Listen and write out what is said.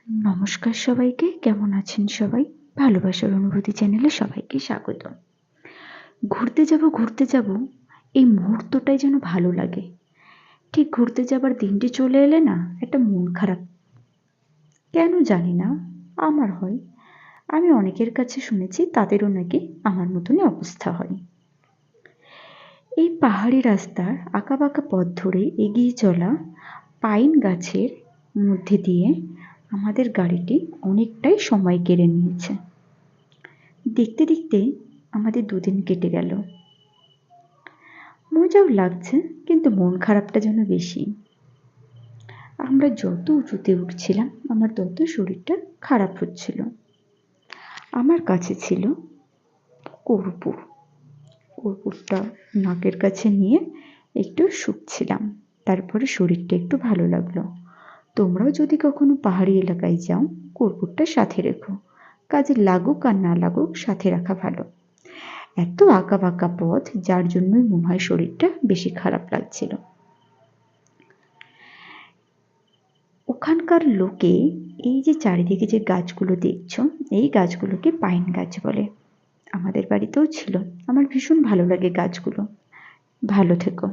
নমস্কার সবাইকে, কেমন আছেন সবাই? ভালোবাসার অনুভূতি চ্যানেলে সবাইকে স্বাগত। ঘুরতে যাব এই মুহূর্তটাই যেন ভালো লাগে। ঠিক ঘুরতে যাবার দিনটি চলে এলে না একটা মন খারাপ, কেন জানি না, আমার হয়। আমি অনেকের কাছে শুনেছি তাদেরও নাকি আমার মতনই অবস্থা হয়। এই পাহাড়ি রাস্তার আঁকাবাঁকা পথ ধরে এগিয়ে চলা পাইন গাছের মধ্যে দিয়ে আমাদের গাড়িটি অনেকটাই সময় কেড়ে নিয়েছে। দেখতে দেখতে আমাদের দুদিন কেটে গেল। মজাও লাগছে, কিন্তু মন খারাপটা যেন বেশি। আমরা যত উঁচুতে উঠছিলাম আমার তত শরীরটা খারাপ হচ্ছিল। আমার কাছে ছিল কর্পূর। কর্পূরটা নাকের কাছে নিয়ে একটু শুকছিলাম, তারপরে শরীরটা একটু ভালো লাগলো। তোমরাও যদি কখনো পাহাড়ি এলাকায় যাও, কর্পূরটা সাথে রেখো। কাজে লাগুক আর না লাগুক, সাথে রাখা ভালো। এত আঁকাবাঁকা পথ, যার জন্যই মনে হয় শরীরটা বেশি খারাপ লাগছিল। ওখানকার লোকে এই যে চারিদিকে যে গাছগুলো দেখছো, এই গাছগুলোকে পাইন গাছ বলে। আমাদের বাড়িতেও ছিল। আমার ভীষণ ভালো লাগে গাছগুলো। ভালো থেকো।